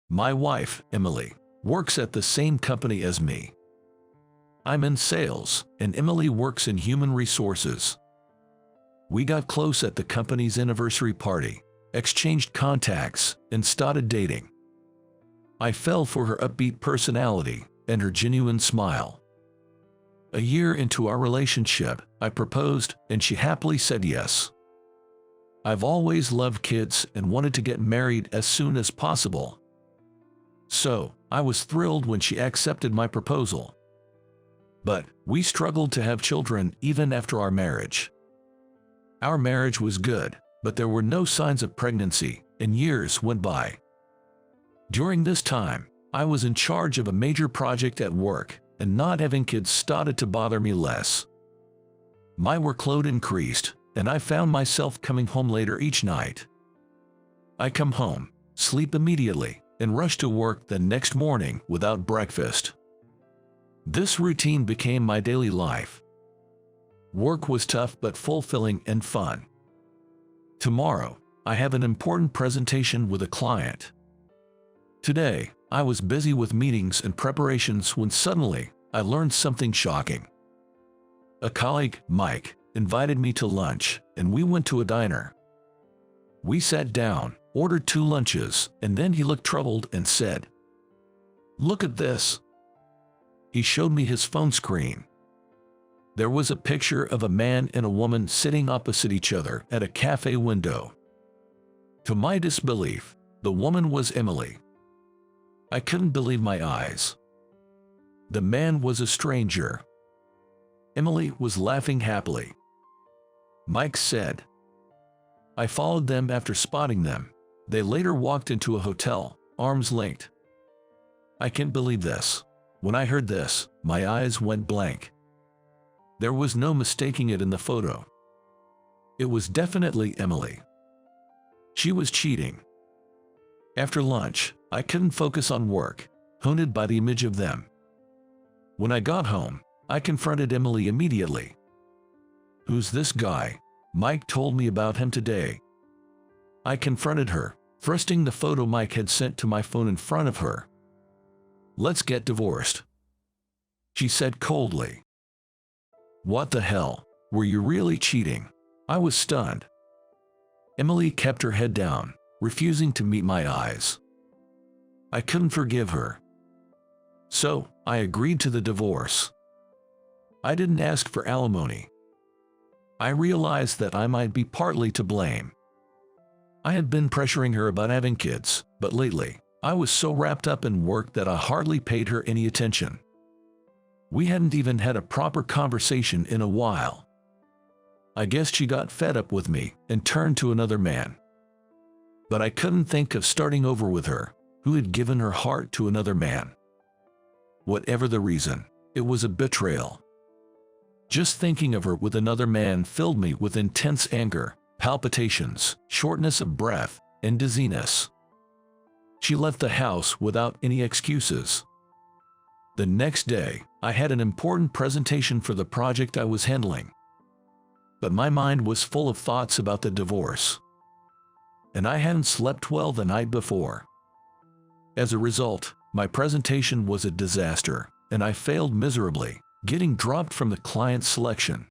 My wife, Emily, works at the same company as me. I'm in sales, and Emily works in human resources. We got close at the company's anniversary party, exchanged contacts, and started dating. I fell for her upbeat personality and her genuine smile. A year into our relationship, I proposed, and she happily said yes. I've always loved kids and wanted to get married as soon as possible. So, I was thrilled when she accepted my proposal. But we struggled to have children even after our marriage. Our marriage was good, but there were no signs of pregnancy, and years went by. During this time, I was in charge of a major project at work, and not having kids started to bother me less. My workload increased, and I found myself coming home later each night. I come home, sleep immediately, and rush to work the next morning without breakfast. This routine became my daily life. Work was tough but fulfilling and fun. Tomorrow, I have an important presentation with a client. Today, I was busy with meetings and preparations when suddenly, I learned something shocking. A colleague, Mike, invited me to lunch, and we went to a diner. We sat down, ordered 2 lunches, and then he looked troubled and said, "Look at this." He showed me his phone screen. There was a picture of a man and a woman sitting opposite each other at a cafe window. To my disbelief, the woman was Emily. I couldn't believe my eyes. The man was a stranger. Emily was laughing happily. Mike said, "I followed them after spotting them. They later walked into a hotel, arms linked." I can't believe this. When I heard this, my eyes went blank. There was no mistaking it in the photo. It was definitely Emily. She was cheating. After lunch, I couldn't focus on work, haunted by the image of them. When I got home, I confronted Emily immediately. "Who's this guy? Mike told me about him today." I confronted her, thrusting the photo Mike had sent to my phone in front of her. "Let's get divorced," she said coldly. "What the hell? Were you really cheating?" I was stunned. Emily kept her head down, refusing to meet my eyes. I couldn't forgive her. So, I agreed to the divorce. I didn't ask for alimony. I realized that I might be partly to blame. I had been pressuring her about having kids, but lately, I was so wrapped up in work that I hardly paid her any attention. We hadn't even had a proper conversation in a while. I guess she got fed up with me and turned to another man. But I couldn't think of starting over with her, who had given her heart to another man. Whatever the reason, it was a betrayal. Just thinking of her with another man filled me with intense anger, palpitations, shortness of breath, and dizziness. She left the house without any excuses. The next day, I had an important presentation for the project I was handling. But my mind was full of thoughts about the divorce. And I hadn't slept well the night before. As a result, my presentation was a disaster, and I failed miserably, getting dropped from the client selection.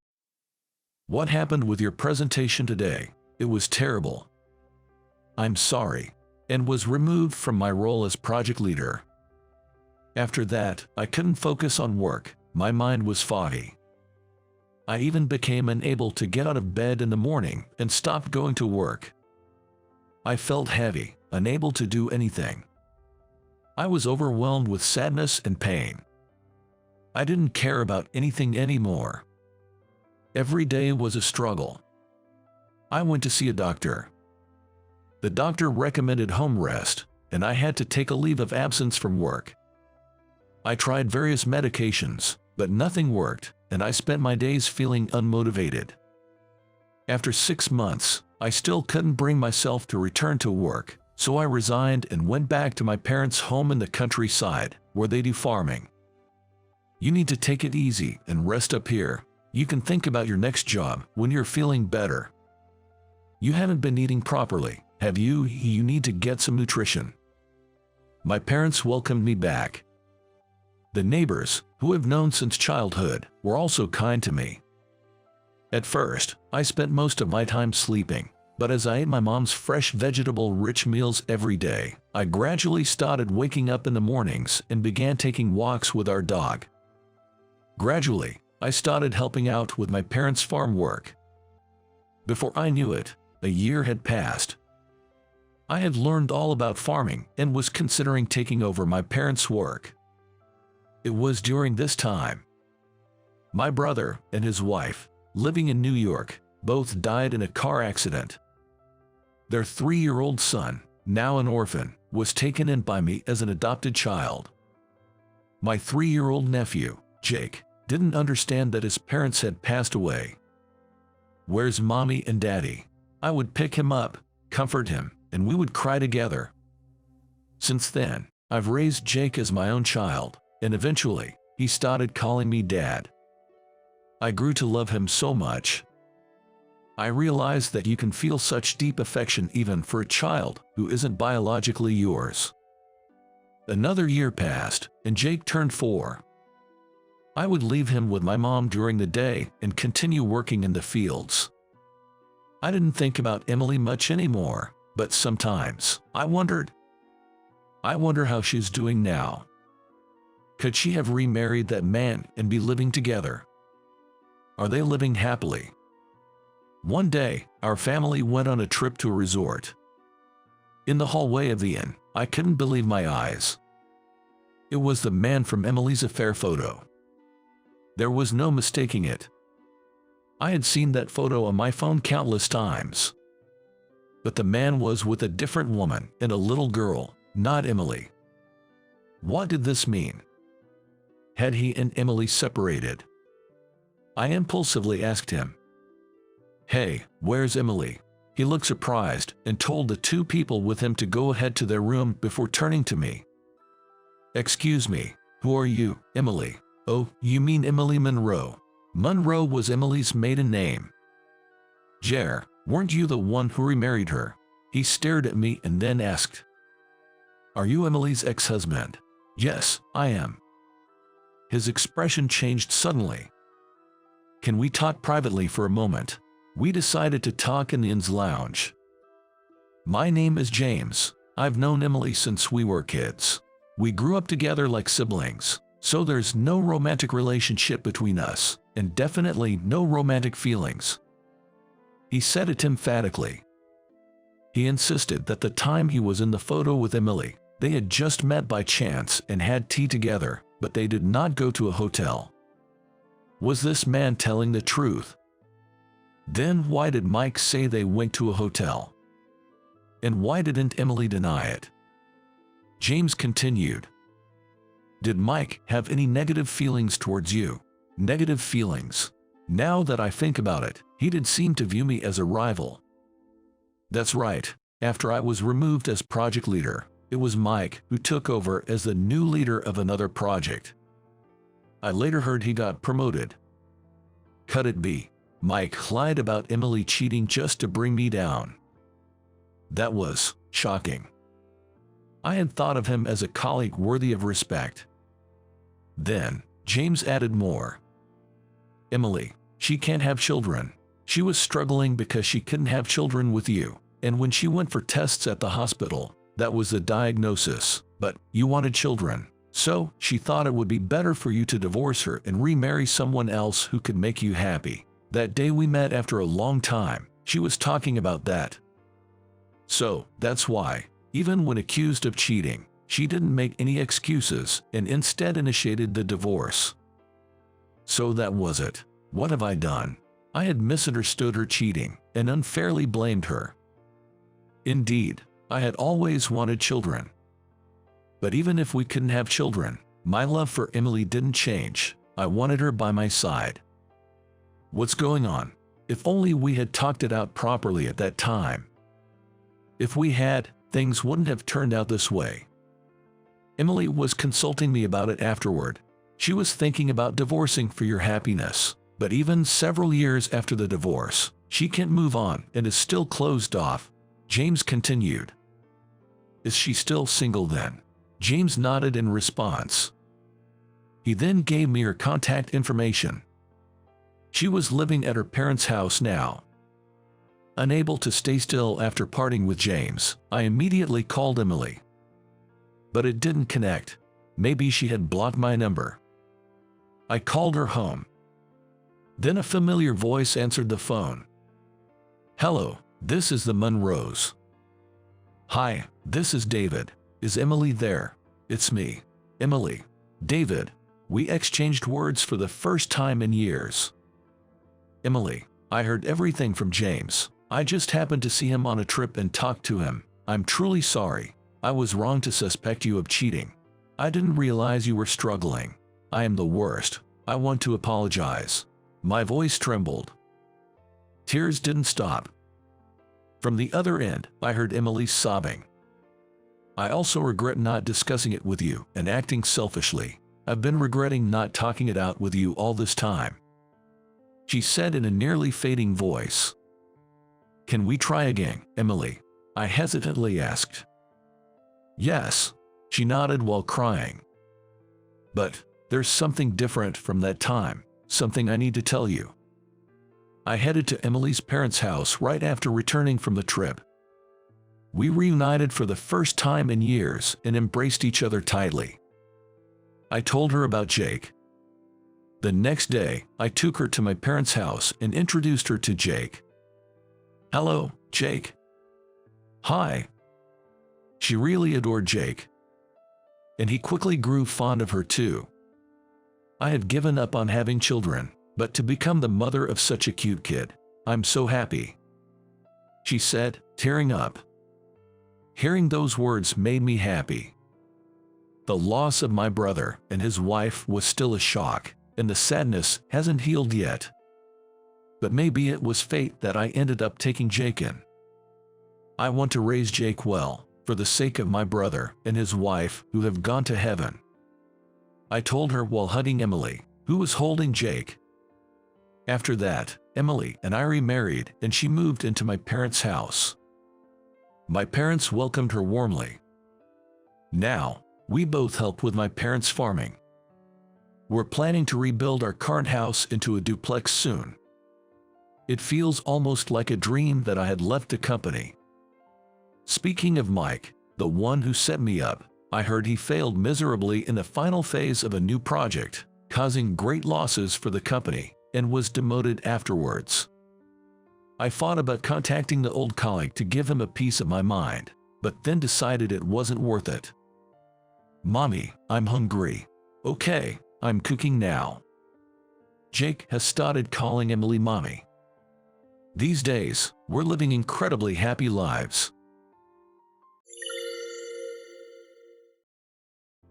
"What happened with your presentation today? It was terrible." "I'm sorry," and was removed from my role as project leader. After that, I couldn't focus on work. My mind was foggy. I even became unable to get out of bed in the morning and stopped going to work. I felt heavy, unable to do anything. I was overwhelmed with sadness and pain. I didn't care about anything anymore. Every day was a struggle. I went to see a doctor. The doctor recommended home rest, and I had to take a leave of absence from work. I tried various medications, but nothing worked, and I spent my days feeling unmotivated. After 6 months, I still couldn't bring myself to return to work, so I resigned and went back to my parents' home in the countryside, where they do farming. "You need to take it easy and rest up here. You can think about your next job when you're feeling better. You haven't been eating properly, have you? You need to get some nutrition." My parents welcomed me back. The neighbors, who I've known since childhood, were also kind to me. At first, I spent most of my time sleeping, but as I ate my mom's fresh vegetable-rich meals every day, I gradually started waking up in the mornings and began taking walks with our dog. Gradually, I started helping out with my parents' farm work. Before I knew it, a year had passed. I had learned all about farming and was considering taking over my parents' work. It was during this time. My brother and his wife, living in New York, both died in a car accident. Their 3-year-old son, now an orphan, was taken in by me as an adopted child. My 3-year-old nephew, Jake, didn't understand that his parents had passed away. "Where's mommy and daddy?" I would pick him up, comfort him, and we would cry together. Since then, I've raised Jake as my own child, and eventually, he started calling me Dad. I grew to love him so much. I realized that you can feel such deep affection even for a child who isn't biologically yours. Another year passed, and Jake turned 4. I would leave him with my mom during the day and continue working in the fields. I didn't think about Emily much anymore, but sometimes I wonder how she's doing now. Could she have remarried that man and be living together? Are they living happily? One day, our family went on a trip to a resort. In the hallway of the inn, I couldn't believe my eyes. It was the man from Emily's affair photo. There was no mistaking it. I had seen that photo on my phone countless times. But the man was with a different woman and a little girl, not Emily. What did this mean? Had he and Emily separated? I impulsively asked him, "Hey, where's Emily?" He looked surprised and told the 2 people with him to go ahead to their room before turning to me. "Excuse me, who are you, Emily?" "Oh, you mean Emily Monroe." Monroe was Emily's maiden name. "Jer, weren't you the one who remarried her?" He stared at me and then asked, "Are you Emily's ex-husband?" "Yes, I am." His expression changed suddenly. "Can we talk privately for a moment?" We decided to talk in the inn's lounge. "My name is James. I've known Emily since we were kids. We grew up together like siblings, so there's no romantic relationship between us, and definitely no romantic feelings." He said it emphatically. He insisted that the time he was in the photo with Emily, they had just met by chance and had tea together, but they did not go to a hotel. Was this man telling the truth? Then why did Mike say they went to a hotel? And why didn't Emily deny it? James continued, "Did Mike have any negative feelings towards you?" "Negative feelings? Now that I think about it, he did seem to view me as a rival." "That's right. After I was removed as project leader, it was Mike who took over as the new leader of another project. I later heard he got promoted." Could it be Mike lied about Emily cheating just to bring me down? That was shocking. I had thought of him as a colleague worthy of respect. Then, James added more. "Emily, she can't have children. She was struggling because she couldn't have children with you, and when she went for tests at the hospital, that was the diagnosis, but you wanted children. So, she thought it would be better for you to divorce her and remarry someone else who could make you happy. That day we met after a long time, she was talking about that. So, that's why, even when accused of cheating, she didn't make any excuses and instead initiated the divorce." So that was it. What have I done? I had misunderstood her cheating and unfairly blamed her. Indeed, I had always wanted children. But even if we couldn't have children, my love for Emily didn't change. I wanted her by my side. What's going on? If only we had talked it out properly at that time. If we had, things wouldn't have turned out this way. Emily was consulting me about it afterward. She was thinking about divorcing for your happiness, but even several years after the divorce, she can't move on and is still closed off. James continued. Is she still single then? James nodded in response. He then gave me her contact information. She was living at her parents' house now. Unable to stay still after parting with James, I immediately called Emily. But it didn't connect. Maybe she had blocked my number. I called her home. Then a familiar voice answered the phone. "Hello, this is the Monroes." "Hi, this is David. Is Emily there?" "It's me, Emily." "David." We exchanged words for the first time in years. "Emily, I heard everything from James. I just happened to see him on a trip and talked to him. I'm truly sorry. I was wrong to suspect you of cheating. I didn't realize you were struggling. I am the worst. I want to apologize." My voice trembled. Tears didn't stop. From the other end, I heard Emily sobbing. "I also regret not discussing it with you and acting selfishly. I've been regretting not talking it out with you all this time," she said in a nearly fading voice. "Can we try again, Emily?" I hesitantly asked. "Yes," she nodded while crying. "But there's something different from that time, something I need to tell you." I headed to Emily's parents' house right after returning from the trip. We reunited for the first time in years and embraced each other tightly. I told her about Jake. The next day, I took her to my parents' house and introduced her to Jake. "Hello, Jake." "Hi." She really adored Jake. And he quickly grew fond of her too. I had given up on having children, but to become the mother of such a cute kid, I'm so happy," she said, tearing up. Hearing those words made me happy. The loss of my brother and his wife was still a shock, and the sadness hasn't healed yet. But maybe it was fate that I ended up taking Jake in. I want to raise Jake well, for the sake of my brother and his wife who have gone to heaven," I told her while hugging Emily, who was holding Jake. After that, Emily and I remarried and she moved into my parents' house. My parents welcomed her warmly. Now, we both help with my parents' farming. We're planning to rebuild our current house into a duplex soon. It feels almost like a dream that I had left the company. Speaking of Mike, the one who set me up, I heard he failed miserably in the final phase of a new project, causing great losses for the company, and was demoted afterwards. I thought about contacting the old colleague to give him a piece of my mind, but then decided it wasn't worth it. "Mommy, I'm hungry." "Okay, I'm cooking now." Jake has started calling Emily Mommy. These days, we're living incredibly happy lives.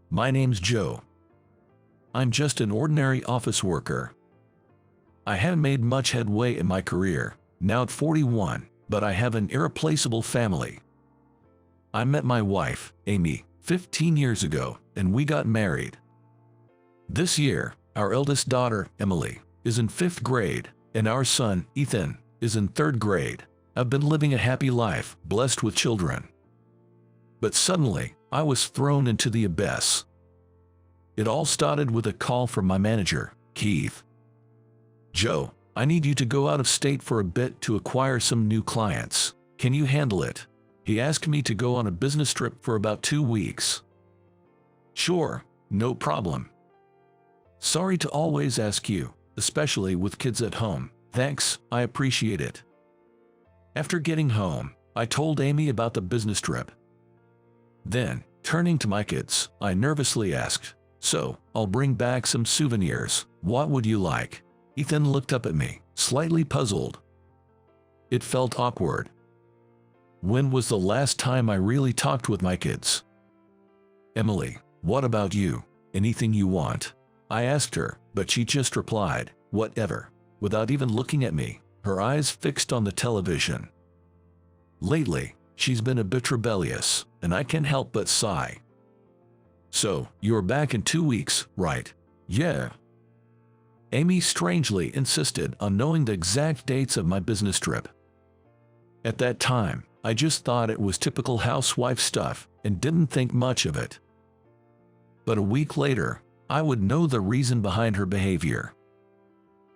My name's Joe. I'm just an ordinary office worker. I haven't made much headway in my career, now at 41, but I have an irreplaceable family. I met my wife, Amy, 15 years ago, and we got married. This year, our eldest daughter, Emily, is in 5th grade, and our son, Ethan, is in 3rd grade. I've been living a happy life, blessed with children. But suddenly, I was thrown into the abyss. It all started with a call from my manager, Keith. "Joe, I need you to go out of state for a bit to acquire some new clients. Can you handle it?" He asked me to go on a business trip for about 2 weeks. "Sure, no problem. Sorry to always ask you, especially with kids at home. Thanks, I appreciate it." After getting home, I told Amy about the business trip. Then, turning to my kids, I nervously asked, "So, I'll bring back some souvenirs. What would you like?" Ethan looked up at me, slightly puzzled. It felt awkward. When was the last time I really talked with my kids? "Emily, what about you? Anything you want?" I asked her, but she just replied, "Whatever," without even looking at me, her eyes fixed on the television. Lately, she's been a bit rebellious, and I can't help but sigh. "So, you're back in 2 weeks, right?" "Yeah." Amy strangely insisted on knowing the exact dates of my business trip. At that time, I just thought it was typical housewife stuff and didn't think much of it. but a week later, I would know the reason behind her behavior.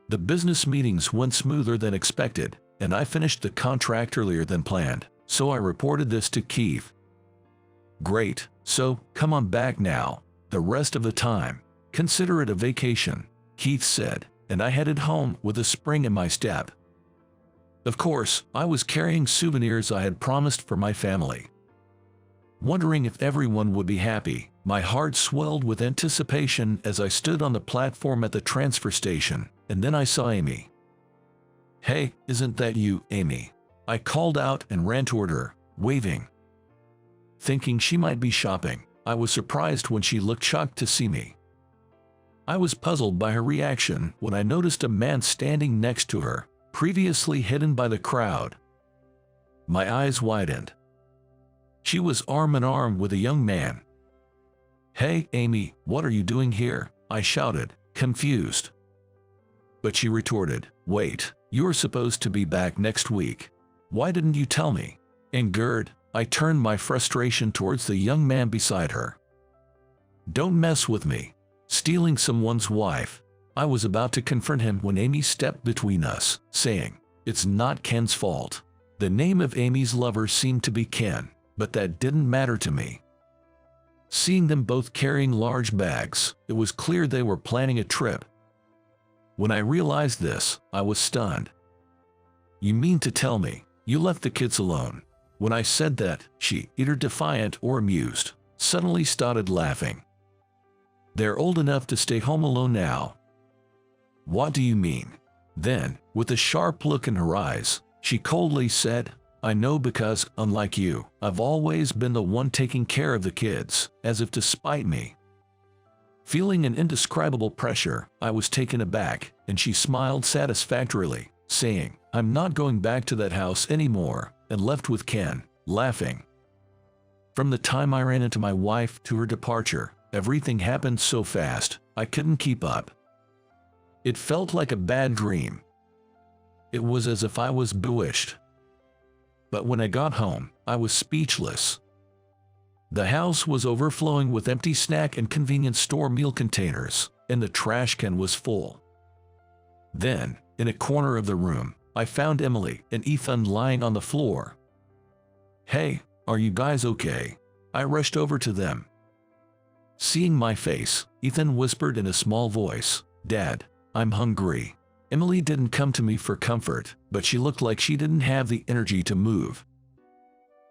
The business meetings went smoother than expected, and I finished the contract earlier than planned, so I reported this to Keith. "Great, so come on back now. The rest of the time, consider it a vacation," Keith said, and I headed home with a spring in my step. Of course, I was carrying souvenirs I had promised for my family. Wondering if everyone would be happy, my heart swelled with anticipation as I stood on the platform at the transfer station, and then I saw Amy. "Hey, isn't that you, Amy?" I called out and ran toward her, waving. Thinking she might be shopping, I was surprised when she looked shocked to see me. I was puzzled by her reaction when I noticed a man standing next to her, previously hidden by the crowd. My eyes widened. She was arm in arm with a young man. "Hey, Amy, what are you doing here?" I shouted, confused. But she retorted, "Wait, you're supposed to be back next week. Why didn't you tell me?" Angered, I turned my frustration towards the young man beside her. "Don't mess with me. Stealing someone's wife." I was about to confront him when Amy stepped between us, saying, "It's not Ken's fault." The name of Amy's lover seemed to be Ken, but that didn't matter to me. Seeing them both carrying large bags, it was clear they were planning a trip. When I realized this, I was stunned. "You mean to tell me you left the kids alone?" When I said that, she, either defiant or amused, suddenly started laughing. "They're old enough to stay home alone now." "What do you mean?" Then, with a sharp look in her eyes, she coldly said, "I know because, unlike you, I've always been the one taking care of the kids," as if to spite me. Feeling an indescribable pressure, I was taken aback, and she smiled satisfactorily, saying, "I'm not going back to that house anymore," and left with Ken, laughing. From the time I ran into my wife to her departure, everything happened so fast, I couldn't keep up. It felt like a bad dream. It was as if I was bewitched. But when I got home, I was speechless. The house was overflowing with empty snack and convenience store meal containers, and the trash can was full. Then, in a corner of the room, I found Emily and Ethan lying on the floor. "Hey, are you guys okay?" I rushed over to them. Seeing my face, Ethan whispered in a small voice, "Dad, I'm hungry." Emily didn't come to me for comfort, but she looked like she didn't have the energy to move.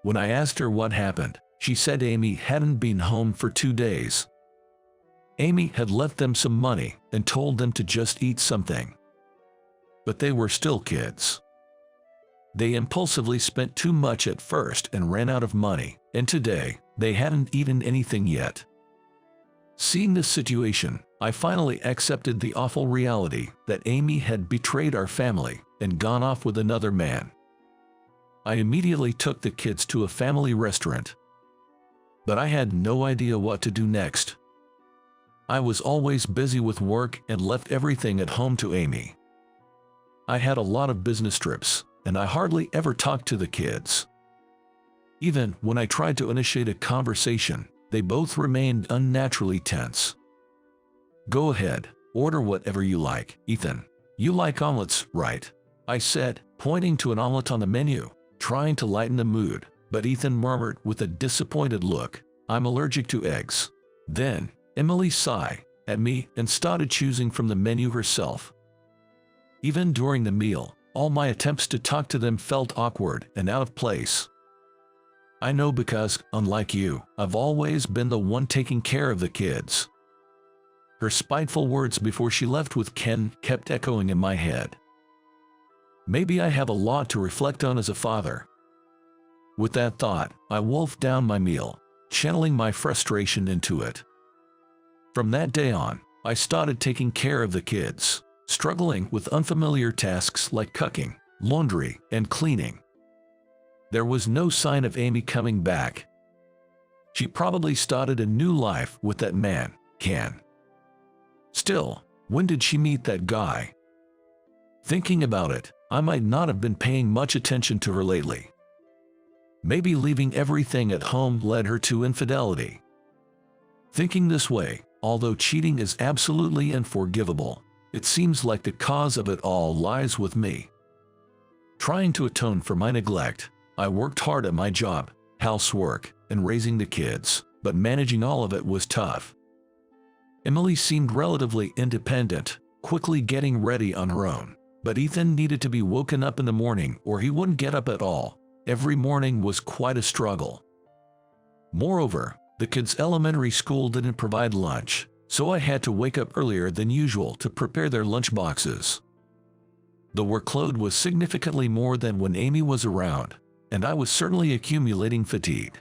When I asked her what happened, she said Amy hadn't been home for 2 days. Amy had left them some money and told them to just eat something. But they were still kids. They impulsively spent too much at first and ran out of money, and today, they hadn't eaten anything yet. Seeing this situation, I finally accepted the awful reality that Amy had betrayed our family and gone off with another man. I immediately took the kids to a family restaurant. But I had no idea what to do next. I was always busy with work and left everything at home to Amy. I had a lot of business trips, and I hardly ever talked to the kids. Even when I tried to initiate a conversation, they both remained unnaturally tense. "Go ahead, order whatever you like, Ethan. You like omelets, right?" I said, pointing to an omelet on the menu, trying to lighten the mood, but Ethan murmured with a disappointed look, "I'm allergic to eggs." Then, Emily sighed at me and started choosing from the menu herself. Even during the meal, all my attempts to talk to them felt awkward and out of place. I know because, unlike you, I've always been the one taking care of the kids. Her spiteful words before she left with Ken kept echoing in my head. Maybe I have a lot to reflect on as a father. With that thought, I wolfed down my meal, channeling my frustration into it. From that day on, I started taking care of the kids, struggling with unfamiliar tasks like cooking, laundry, and cleaning. There was no sign of Amy coming back. She probably started a new life with that man, Ken. Still, when did she meet that guy? Thinking about it, I might not have been paying much attention to her lately. Maybe leaving everything at home led her to infidelity. Thinking this way, although cheating is absolutely unforgivable, it seems like the cause of it all lies with me. Trying to atone for my neglect, I worked hard at my job, housework, and raising the kids, but managing all of it was tough. Emily seemed relatively independent, quickly getting ready on her own, but Ethan needed to be woken up in the morning or he wouldn't get up at all. Every morning was quite a struggle. Moreover, the kids' elementary school didn't provide lunch, so I had to wake up earlier than usual to prepare their lunch boxes. The workload was significantly more than when Amy was around, and I was certainly accumulating fatigue.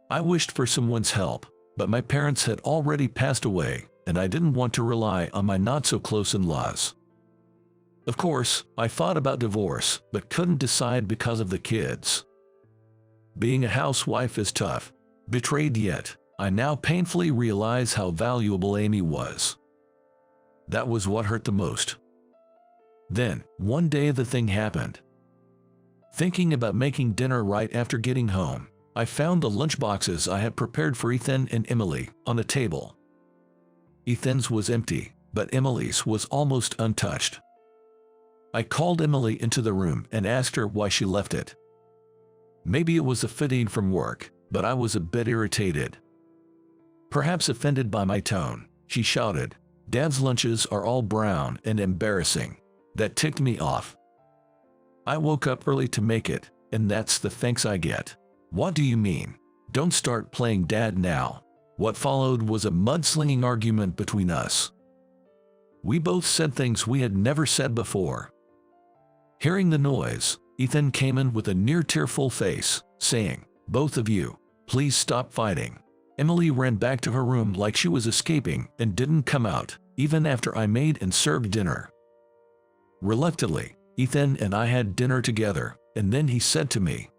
I wished for someone's help, but my parents had already passed away, and I didn't want to rely on my not-so-close in-laws. Of course, I thought about divorce, but couldn't decide because of the kids. Being a housewife is tough. Betrayed yet, I now painfully realize how valuable Amy was. That was what hurt the most. Then, one day the thing happened. Thinking about making dinner right after getting home, I found the lunchboxes I had prepared for Ethan and Emily on the table. Ethan's was empty, but Emily's was almost untouched. I called Emily into the room and asked her why she left it. Maybe it was the fatigue from work, but I was a bit irritated. Perhaps offended by my tone, she shouted, "Dad's lunches are all brown and embarrassing." That ticked me off. I woke up early to make it, and that's the thanks I get. What do you mean? Don't start playing dad now. What followed was a mudslinging argument between us. We both said things we had never said before. Hearing the noise, Ethan came in with a near-tearful face, saying, "Both of you, please stop fighting." Emily ran back to her room like she was escaping and didn't come out, even after I made and served dinner. Reluctantly, Ethan and I had dinner together, and then he said to me,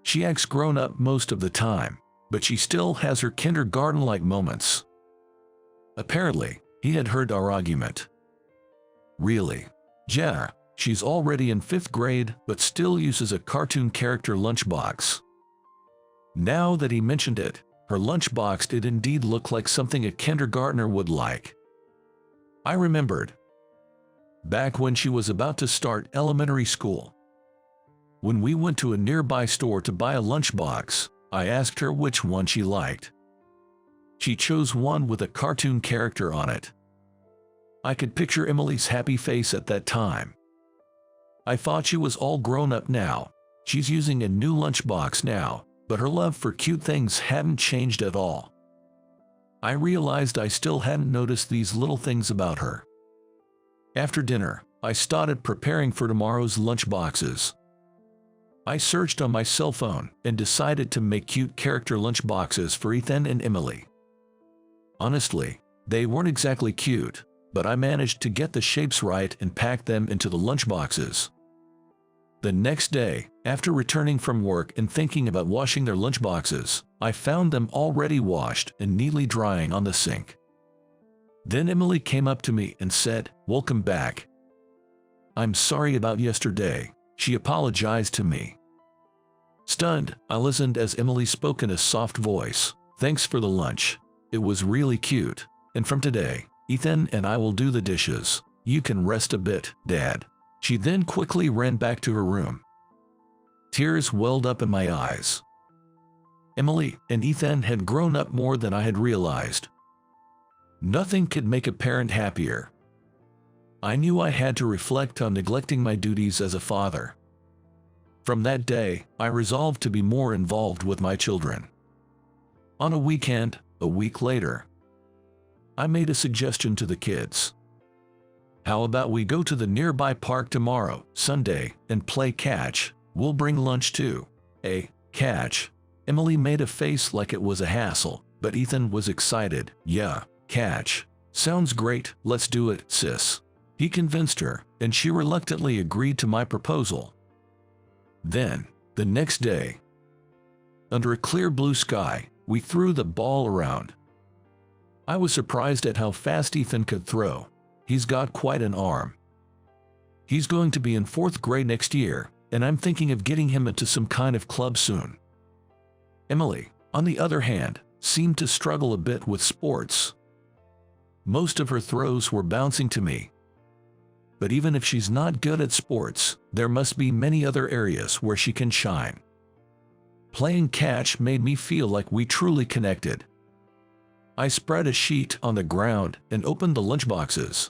"She acts grown up most of the time, but she still has her kindergarten-like moments." Apparently, he had heard our argument. "Really? Yeah, she's already in 5th grade but still uses a cartoon character lunchbox." Now that he mentioned it, her lunchbox did indeed look like something a kindergartner would like. I remembered. Back when she was about to start elementary school. When we went to a nearby store to buy a lunchbox, I asked her which one she liked. She chose one with a cartoon character on it. I could picture Emily's happy face at that time. I thought she was all grown up now. She's using a new lunchbox now, but her love for cute things hadn't changed at all. I realized I still hadn't noticed these little things about her. After dinner, I started preparing for tomorrow's lunchboxes. I searched on my cell phone and decided to make cute character lunchboxes for Ethan and Emily. Honestly, they weren't exactly cute, but I managed to get the shapes right and pack them into the lunchboxes. The next day, after returning from work and thinking about washing their lunchboxes, I found them already washed and neatly drying on the sink. Then Emily came up to me and said, "Welcome back. I'm sorry about yesterday," she apologized to me. Stunned, I listened as Emily spoke in a soft voice. "Thanks for the lunch. It was really cute. And from today, Ethan and I will do the dishes. You can rest a bit, Dad." She then quickly ran back to her room. Tears welled up in my eyes. Emily and Ethan had grown up more than I had realized. Nothing could make a parent happier. I knew I had to reflect on neglecting my duties as a father. From that day, I resolved to be more involved with my children. On a weekend, a week later, I made a suggestion to the kids. "How about we go to the nearby park tomorrow, Sunday, and play catch? We'll bring lunch too." Catch? Emily made a face like it was a hassle, but Ethan was excited. "Yeah, catch. Sounds great, let's do it, sis." He convinced her, and she reluctantly agreed to my proposal. Then, the next day, under a clear blue sky, we threw the ball around. I was surprised at how fast Ethan could throw. He's got quite an arm. He's going to be in 4th grade next year, and I'm thinking of getting him into some kind of club soon. Emily, on the other hand, seemed to struggle a bit with sports. Most of her throws were bouncing to me. But even if she's not good at sports, there must be many other areas where she can shine. Playing catch made me feel like we truly connected. I spread a sheet on the ground and opened the lunchboxes.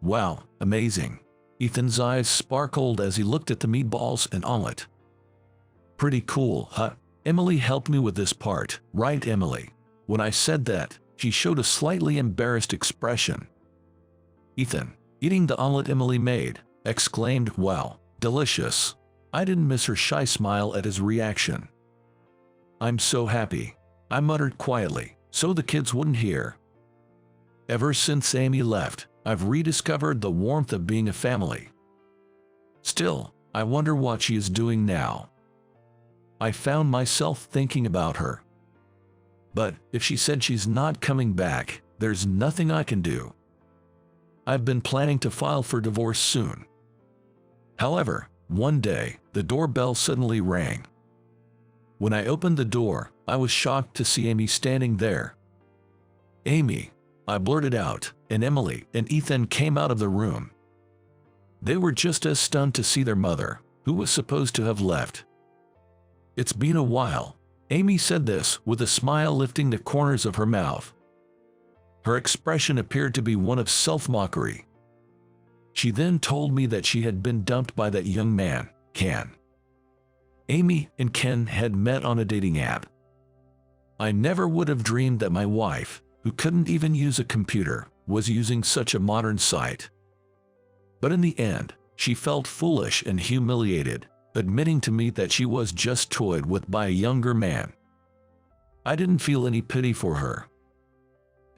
Wow, amazing. Ethan's eyes sparkled as he looked at the meatballs and omelet. Pretty cool, huh? Emily helped me with this part, right, Emily? When I said that, she showed a slightly embarrassed expression. Ethan, eating the omelet Emily made, exclaimed, wow, delicious. I didn't miss her shy smile at his reaction. I'm so happy, I muttered quietly, so the kids wouldn't hear. Ever since Amy left, I've rediscovered the warmth of being a family. Still, I wonder what she is doing now. I found myself thinking about her. But if she said she's not coming back, there's nothing I can do. I've been planning to file for divorce soon. However, one day, the doorbell suddenly rang. When I opened the door, I was shocked to see Amy standing there. Amy, I blurted out, and Emily and Ethan came out of the room. They were just as stunned to see their mother, who was supposed to have left. It's been a while. Amy said this with a smile lifting the corners of her mouth. Her expression appeared to be one of self-mockery. She then told me that she had been dumped by that young man, Ken. Amy and Ken had met on a dating app. I never would have dreamed that my wife, who couldn't even use a computer, was using such a modern site. But in the end, she felt foolish and humiliated, admitting to me that she was just toyed with by a younger man. I didn't feel any pity for her.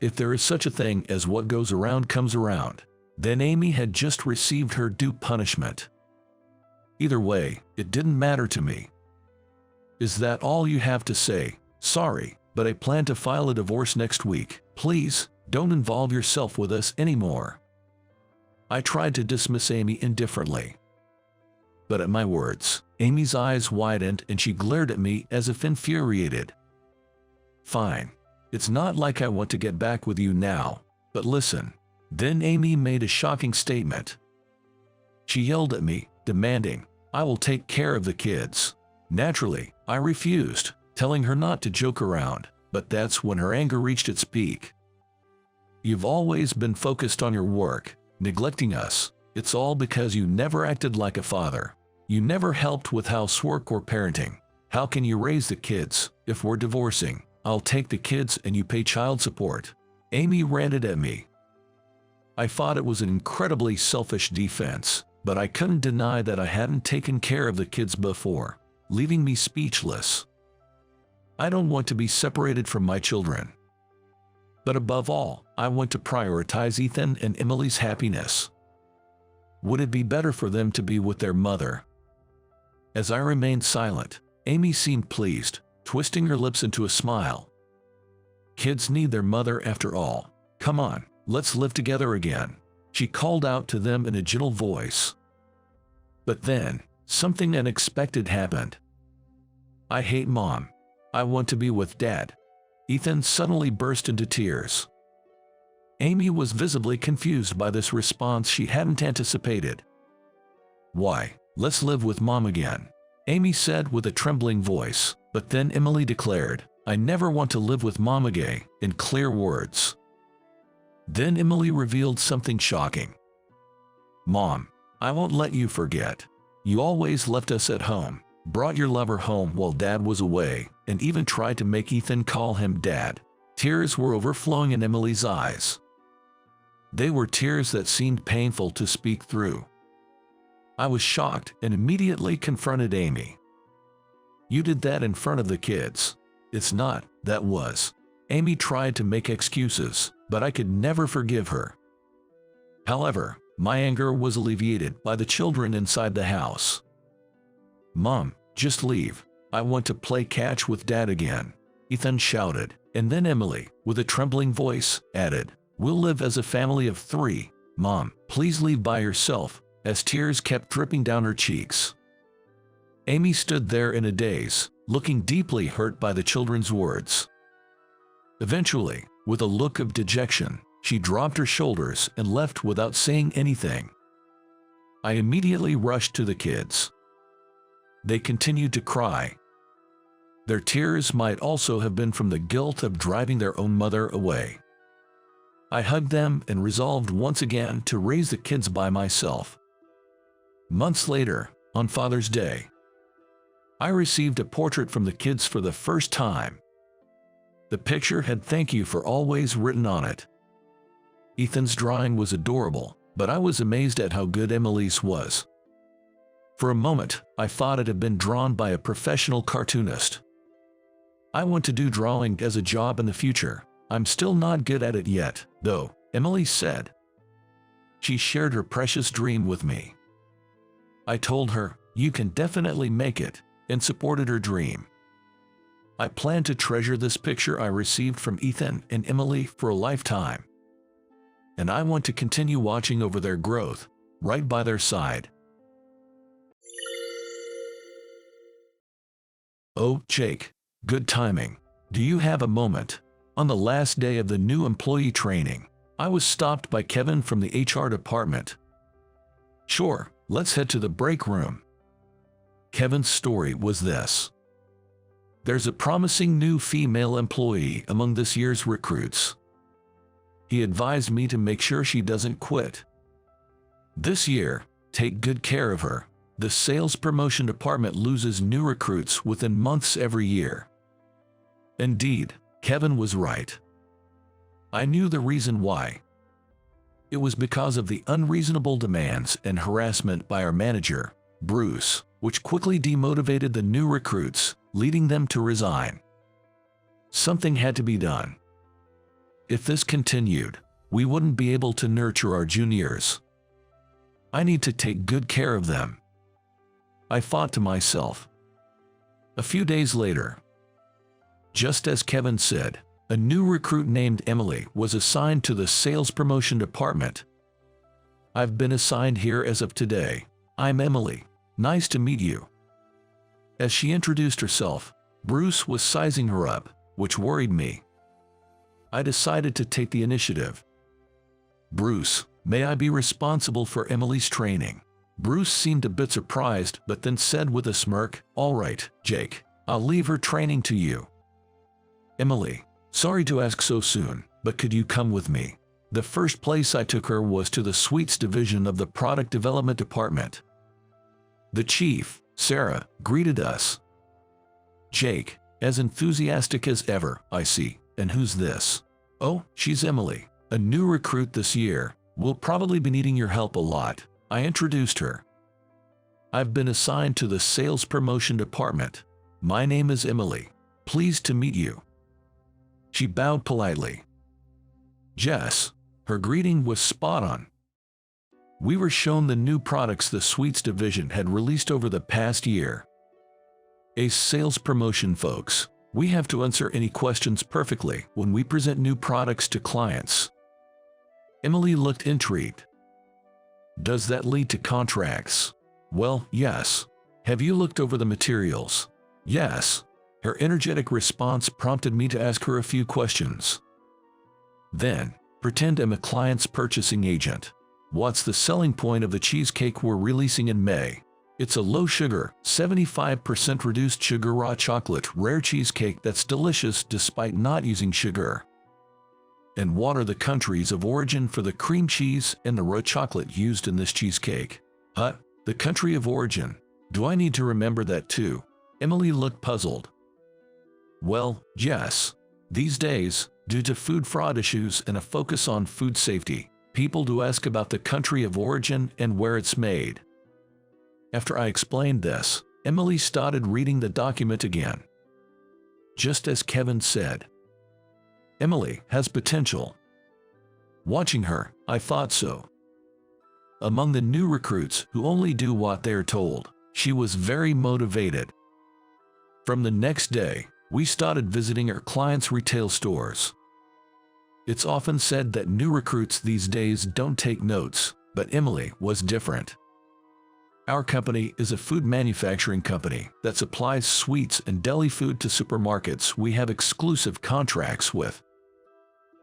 If there is such a thing as what goes around comes around, then Amy had just received her due punishment. Either way, it didn't matter to me. Is that all you have to say? Sorry, but I plan to file a divorce next week. Please, don't involve yourself with us anymore. I tried to dismiss Amy indifferently. But at my words, Amy's eyes widened and she glared at me as if infuriated. Fine. It's not like I want to get back with you now, but listen. Then Amy made a shocking statement. She yelled at me, demanding, I will take care of the kids. Naturally, I refused, telling her not to joke around, but that's when her anger reached its peak. You've always been focused on your work, neglecting us. It's all because you never acted like a father. You never helped with housework or parenting. How can you raise the kids if we're divorcing? I'll take the kids and you pay child support. Amy ranted at me. I thought it was an incredibly selfish defense, but I couldn't deny that I hadn't taken care of the kids before, leaving me speechless. I don't want to be separated from my children. But above all, I want to prioritize Ethan and Emily's happiness. Would it be better for them to be with their mother? As I remained silent, Amy seemed pleased, twisting her lips into a smile. Kids need their mother after all. Come on, let's live together again, she called out to them in a gentle voice. But then, something unexpected happened. I hate Mom. I want to be with Dad. Ethan suddenly burst into tears. Amy was visibly confused by this response she hadn't anticipated. Why, let's live with Mom again, Amy said with a trembling voice, but then Emily declared, I never want to live with Mom again, in clear words. Then Emily revealed something shocking. Mom, I won't let you forget. You always left us at home, brought your lover home while Dad was away, and even tried to make Ethan call him Dad. Tears were overflowing in Emily's eyes. They were tears that seemed painful to speak through. I was shocked and immediately confronted Amy. You did that in front of the kids. It's not, that was. Amy tried to make excuses, but I could never forgive her. However, my anger was alleviated by the children inside the house. Mom, just leave. I want to play catch with Dad again, Ethan shouted, and then Emily, with a trembling voice, added, We'll live as a family of 3. Mom, please leave by yourself, as tears kept dripping down her cheeks. Amy stood there in a daze, looking deeply hurt by the children's words. Eventually, with a look of dejection, she dropped her shoulders and left without saying anything. I immediately rushed to the kids. They continued to cry. Their tears might also have been from the guilt of driving their own mother away. I hugged them and resolved once again to raise the kids by myself. Months later, on Father's Day, I received a portrait from the kids for the first time. The picture had "Thank you for always" written on it. Ethan's drawing was adorable, but I was amazed at how good Emily's was. For a moment, I thought it had been drawn by a professional cartoonist. I want to do drawing as a job in the future. I'm still not good at it yet, though, Emily said. She shared her precious dream with me. I told her, "You can definitely make it," and supported her dream. I plan to treasure this picture I received from Ethan and Emily for a lifetime. And I want to continue watching over their growth, right by their side. Oh, Jake, good timing. Do you have a moment? On the last day of the new employee training, I was stopped by Kevin from the HR department. "Sure, let's head to the break room." Kevin's story was this. There's a promising new female employee among this year's recruits. He advised me to make sure she doesn't quit. This year, take good care of her. The sales promotion department loses new recruits within months every year. Indeed, Kevin was right. I knew the reason why. It was because of the unreasonable demands and harassment by our manager, Bruce, which quickly demotivated the new recruits, leading them to resign. Something had to be done. If this continued, we wouldn't be able to nurture our juniors. I need to take good care of them, I thought to myself. A few days later, just as Kevin said, a new recruit named Emily was assigned to the sales promotion department. "I've been assigned here as of today. I'm Emily. Nice to meet you." As she introduced herself, Bruce was sizing her up, which worried me. I decided to take the initiative. "Bruce, may I be responsible for Emily's training?" Bruce seemed a bit surprised, but then said with a smirk, "All right, Jake, I'll leave her training to you." "Emily, sorry to ask so soon, but could you come with me?" The first place I took her was to the sweets division of the product development department. The chief, Sarah, greeted us. "Jake, as enthusiastic as ever, I see. And who's this?" "Oh, she's Emily, a new recruit this year. We'll probably be needing your help a lot." I introduced her. "I've been assigned to the sales promotion department. My name is Emily. Pleased to meet you." She bowed politely. Jess, her greeting was spot on. We were shown the new products the sweets division had released over the past year. As sales promotion folks, we have to answer any questions perfectly when we present new products to clients. Emily looked intrigued. "Does that lead to contracts?" "Well, yes." "Have you looked over the materials?" "Yes." Her energetic response prompted me to ask her a few questions. "Then, pretend I'm a client's purchasing agent. What's the selling point of the cheesecake we're releasing in May?" "It's a low-sugar, 75% reduced sugar raw chocolate rare cheesecake that's delicious despite not using sugar." "And what are the countries of origin for the cream cheese and the raw chocolate used in this cheesecake?" The country of origin. Do I need to remember that too?" Emily looked puzzled. "Well, yes. These days, due to food fraud issues and a focus on food safety, people do ask about the country of origin and where it's made." After I explained this, Emily started reading the document again. Just as Kevin said, Emily has potential. Watching her, I thought so. Among the new recruits who only do what they're told, she was very motivated. From the next day, we started visiting our clients' retail stores. It's often said that new recruits these days don't take notes, but Emily was different. Our company is a food manufacturing company that supplies sweets and deli food to supermarkets we have exclusive contracts with.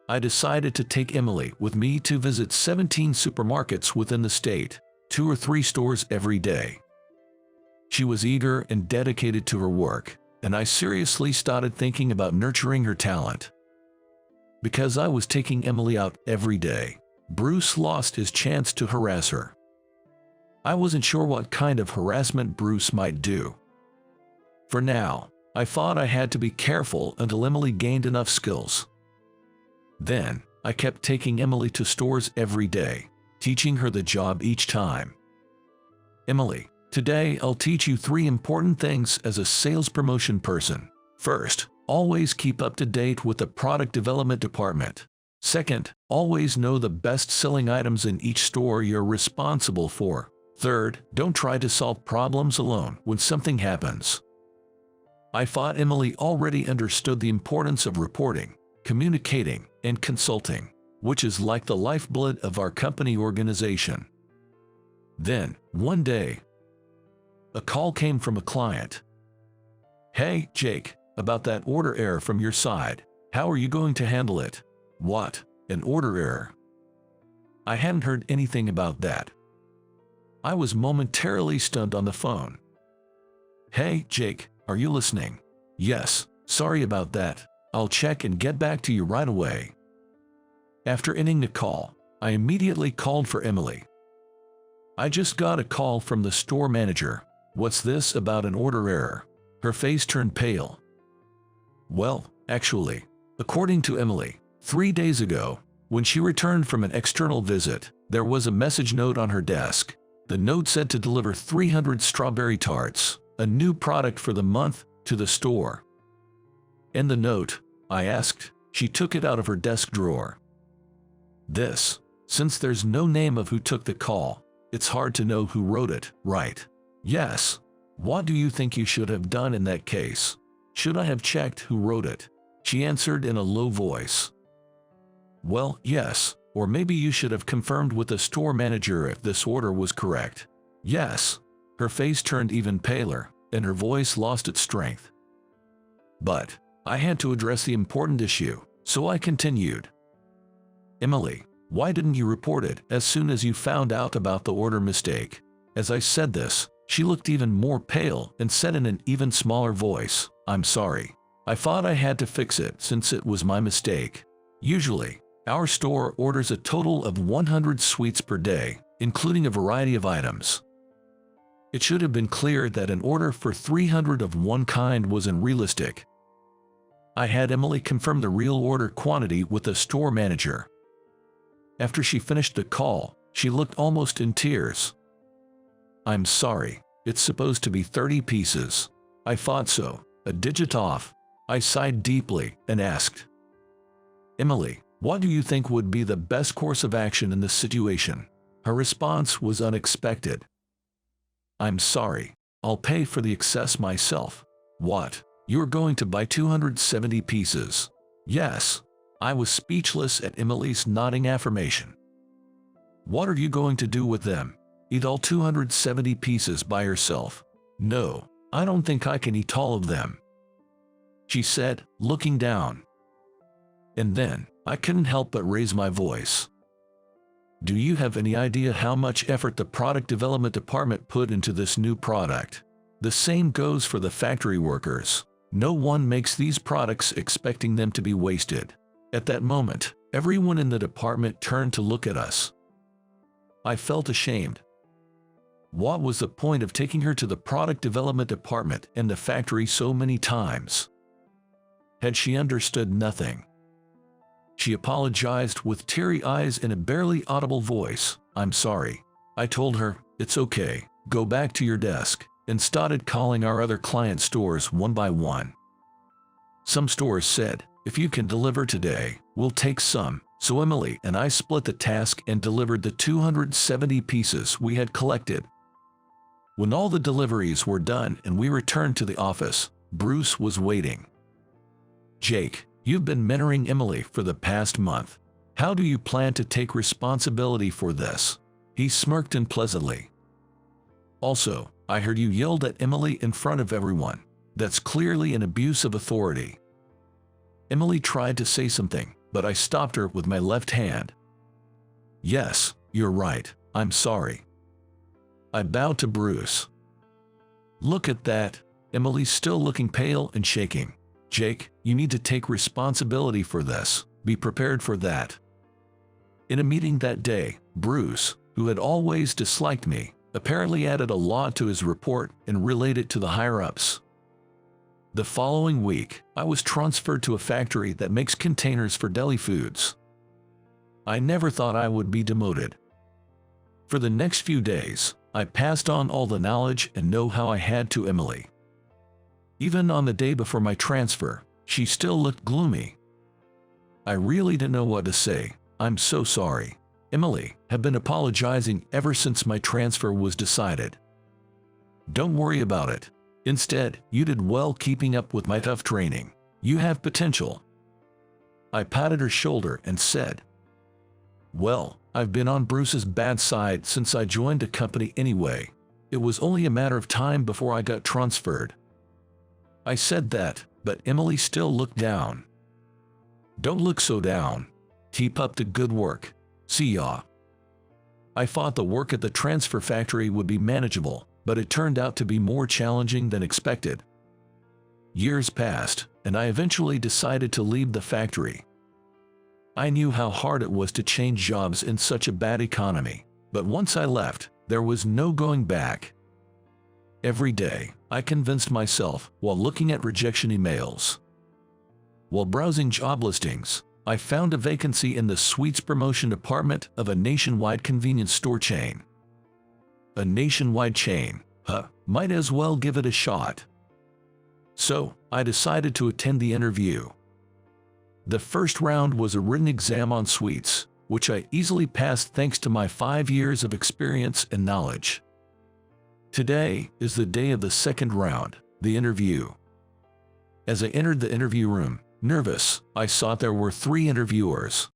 I decided to take Emily with me to visit 17 supermarkets within the state, 2 or 3 stores every day. She was eager and dedicated to her work, and I seriously started thinking about nurturing her talent. Because I was taking Emily out every day, Bruce lost his chance to harass her. I wasn't sure what kind of harassment Bruce might do. For now, I thought I had to be careful until Emily gained enough skills. Then, I kept taking Emily to stores every day, teaching her the job each time. Emily, today I'll teach you 3 important things as a sales promotion person. First, always keep up to date with the product development department. Second, always know the best-selling items in each store you're responsible for. Third, don't try to solve problems alone when something happens. I thought Emily already understood the importance of reporting, communicating, and consulting, which is like the lifeblood of our company organization. Then, one day, a call came from a client. "Hey, Jake, about that order error from your side, how are you going to handle it?" "What? An order error?" I hadn't heard anything about that. I was momentarily stunned on the phone. "Hey, Jake, are you listening?" "Yes, sorry about that. I'll check and get back to you right away." After ending the call, I immediately called for Emily. "I just got a call from the store manager. What's this about an order error?" Her face turned pale. "Well, actually, according to Emily, 3 days ago, when she returned from an external visit, there was a message note on her desk. The note said to deliver 300 strawberry tarts, a new product for the month, to the store." "And the note?" I asked. She took it out of her desk drawer. Since there's no name of who took the call, it's hard to know who wrote it, right? "Yes. What do you think you should have done in that case? Should I have checked who wrote it?" She answered in a low voice. "Well, yes, or maybe you should have confirmed with the store manager if this order was correct." "Yes." Her face turned even paler, and her voice lost its strength. But I had to address the important issue, so I continued. "Emily, why didn't you report it as soon as you found out about the order mistake?" As I said this, she looked even more pale and said in an even smaller voice, "I'm sorry. I thought I had to fix it since it was my mistake. Usually, our store orders a total of 100 sweets per day, including a variety of items. It should have been clear that an order for 300 of one kind was unrealistic." I had Emily confirm the real order quantity with the store manager. After she finished the call, she looked almost in tears. "I'm sorry, it's supposed to be 30 pieces. I thought so, a digit off." I sighed deeply and asked, "Emily, what do you think would be the best course of action in this situation?" Her response was unexpected. "I'm sorry, I'll pay for the excess myself." "What? You're going to buy 270 pieces?" "Yes." I was speechless at Emily's nodding affirmation. "What are you going to do with them? Eat all 270 pieces by yourself?" "No, I don't think I can eat all of them," she said, looking down. And then, I couldn't help but raise my voice. "Do you have any idea how much effort the product development department put into this new product? The same goes for the factory workers. No one makes these products expecting them to be wasted." At that moment, everyone in the department turned to look at us. I felt ashamed. What was the point of taking her to the product development department and the factory so many times? Had she understood nothing? She apologized with teary eyes and a barely audible voice. "I'm sorry." I told her, "It's okay, go back to your desk," and started calling our other client stores one by one. Some stores said, "If you can deliver today, we'll take some." So Emily and I split the task and delivered the 270 pieces we had collected. When all the deliveries were done and we returned to the office, Bruce was waiting. "Jake, you've been mentoring Emily for the past month. How do you plan to take responsibility for this?" He smirked unpleasantly. "Also, I heard you yelled at Emily in front of everyone. That's clearly an abuse of authority." Emily tried to say something, but I stopped her with my left hand. "Yes, you're right, I'm sorry." I bowed to Bruce. "Look at that." Emily's still looking pale and shaking. "Jake, you need to take responsibility for this. Be prepared for that." In a meeting that day, Bruce, who had always disliked me, apparently added a lot to his report and relayed it to the higher-ups. The following week, I was transferred to a factory that makes containers for deli foods. I never thought I would be demoted. For the next few days, I passed on all the knowledge and know-how I had to Emily. Even on the day before my transfer, she still looked gloomy. I really didn't know what to say. "I'm so sorry." Emily had been apologizing ever since my transfer was decided. "Don't worry about it. Instead, you did well keeping up with my tough training. You have potential." I patted her shoulder and said, "Well, I've been on Bruce's bad side since I joined the company anyway. It was only a matter of time before I got transferred." I said that, but Emily still looked down. "Don't look so down. Keep up the good work. See ya." I thought the work at the transfer factory would be manageable, but it turned out to be more challenging than expected. Years passed, and I eventually decided to leave the factory. I knew how hard it was to change jobs in such a bad economy, but once I left, there was no going back. Every day, I convinced myself while looking at rejection emails. While browsing job listings, I found a vacancy in the sweets promotion department of a nationwide convenience store chain. A nationwide chain, might as well give it a shot. So, I decided to attend the interview. The first round was a written exam on sweets, which I easily passed thanks to my 5 years of experience and knowledge. Today is the day of the second round, the interview. As I entered the interview room, nervous, I saw there were 3 interviewers.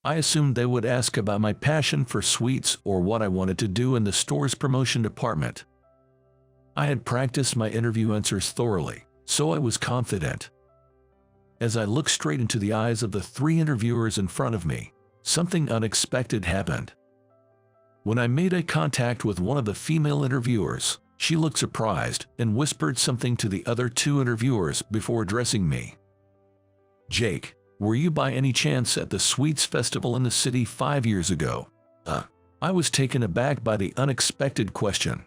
I assumed they would ask about my passion for sweets or what I wanted to do in the store's promotion department. I had practiced my interview answers thoroughly, so I was confident. As I looked straight into the eyes of the 3 interviewers in front of me, something unexpected happened. When I made eye contact with one of the female interviewers, she looked surprised and whispered something to the other 2 interviewers before addressing me. "Jake, were you by any chance at the Sweets Festival in the city 5 years ago?" I was taken aback by the unexpected question.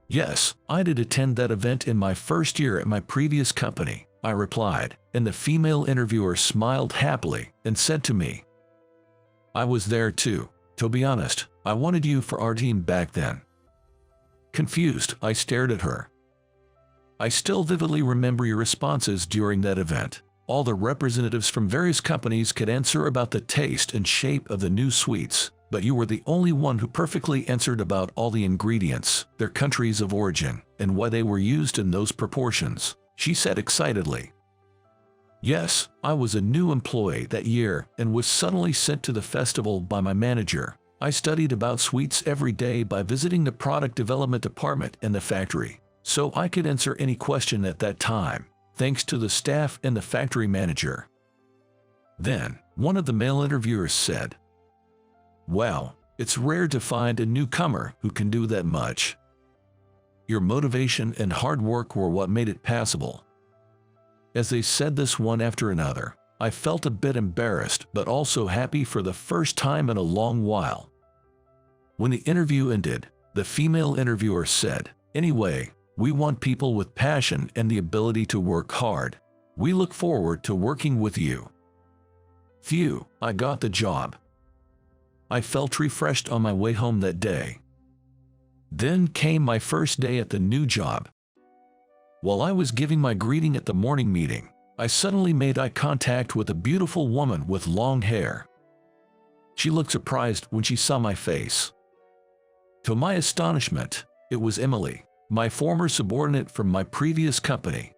"Yes, I did attend that event in my first year at my previous company," I replied, and the female interviewer smiled happily and said to me, "I was there too. To be honest, I wanted you for our team back then." Confused, I stared at her. "I still vividly remember your responses during that event. All the representatives from various companies could answer about the taste and shape of the new sweets, but you were the only one who perfectly answered about all the ingredients, their countries of origin, and why they were used in those proportions," she said excitedly. Yes, I was a new employee that year and was suddenly sent to the festival by my manager. I studied about sweets every day by visiting the product development department in the factory, so I could answer any question at that time, thanks to the staff and the factory manager. Then, one of the male interviewers said, "Wow, it's rare to find a newcomer who can do that much. Your motivation and hard work were what made it passable." As they said this one after another, I felt a bit embarrassed but also happy for the first time in a long while. When the interview ended, the female interviewer said, "Anyway, we want people with passion and the ability to work hard. We look forward to working with you." Phew, I got the job. I felt refreshed on my way home that day. Then came my first day at the new job. While I was giving my greeting at the morning meeting, I suddenly made eye contact with a beautiful woman with long hair. She looked surprised when she saw my face. To my astonishment, it was Emily, my former subordinate from my previous company.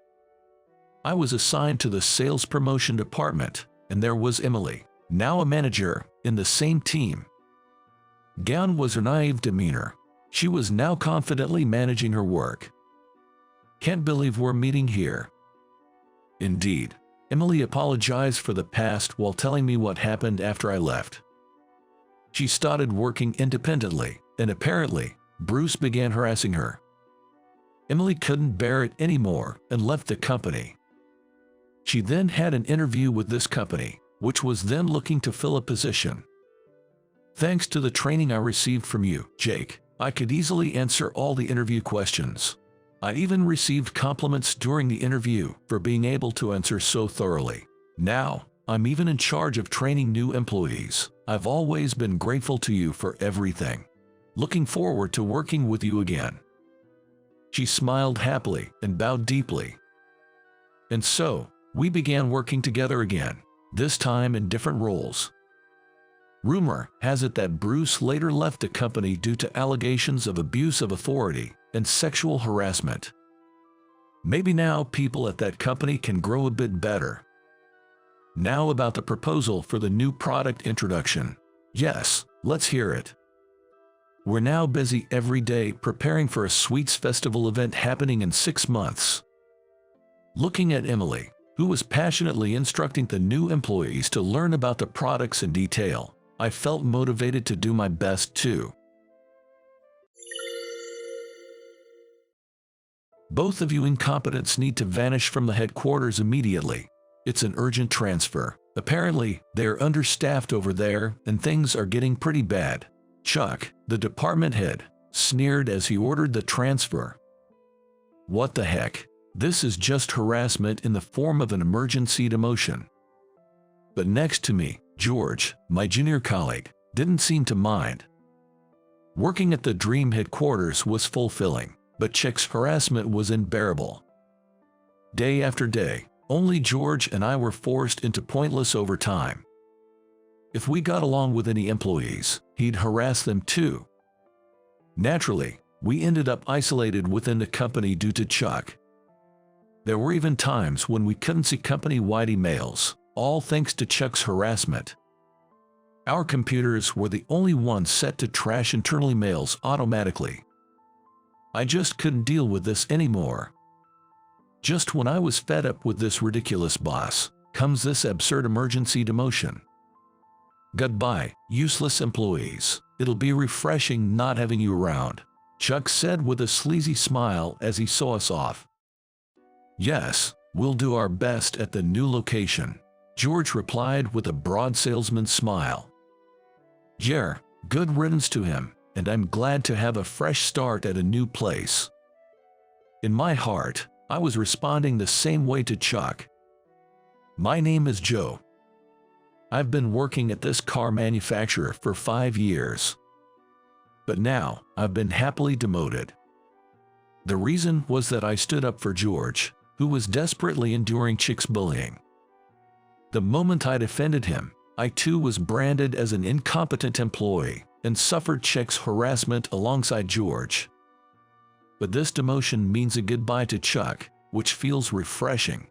I was assigned to the sales promotion department, and there was Emily, now a manager, in the same team. Gone was her naive demeanor. She was now confidently managing her work. "Can't believe we're meeting here." Indeed, Emily apologized for the past while telling me what happened after I left. She started working independently, and apparently, Bruce began harassing her. Emily couldn't bear it anymore and left the company. She then had an interview with this company, which was then looking to fill a position. Thanks to the training I received from you, Jake, I could easily answer all the interview questions. I even received compliments during the interview for being able to answer so thoroughly. Now, I'm even in charge of training new employees. I've always been grateful to you for everything. Looking forward to working with you again. She smiled happily and bowed deeply. And so, we began working together again, this time in different roles. Rumor has it that Bruce later left the company due to allegations of abuse of authority and sexual harassment. Maybe now people at that company can grow a bit better. Now about the proposal for the new product introduction. Yes, let's hear it. We're now busy every day preparing for a sweets festival event happening in 6 months. Looking at Emily, who was passionately instructing the new employees to learn about the products in detail, I felt motivated to do my best too. Both of you incompetents need to vanish from the headquarters immediately. It's an urgent transfer. Apparently, they're understaffed over there and things are getting pretty bad. Chuck, the department head, sneered as he ordered the transfer. What the heck? This is just harassment in the form of an emergency demotion. But next to me, George, my junior colleague, didn't seem to mind. Working at the Dream headquarters was fulfilling, but Chuck's harassment was unbearable. Day after day, only George and I were forced into pointless overtime. If we got along with any employees, he'd harass them too. Naturally, we ended up isolated within the company due to Chuck. There were even times when we couldn't see company-wide emails, all thanks to Chuck's harassment. Our computers were the only ones set to trash internal emails automatically. I just couldn't deal with this anymore. Just when I was fed up with this ridiculous boss, comes this absurd emergency demotion. Goodbye, useless employees. It'll be refreshing not having you around, Chuck said with a sleazy smile as he saw us off. Yes, we'll do our best at the new location, George replied with a broad salesman's smile. Yeah, good riddance to him, and I'm glad to have a fresh start at a new place. In my heart, I was responding the same way to Chuck. My name is Joe. I've been working at this car manufacturer for 5 years. But now, I've been happily demoted. The reason was that I stood up for George, who was desperately enduring Chuck's bullying. The moment I'd offended him, I too was branded as an incompetent employee and suffered Chuck's harassment alongside George. But this demotion means a goodbye to Chuck, which feels refreshing.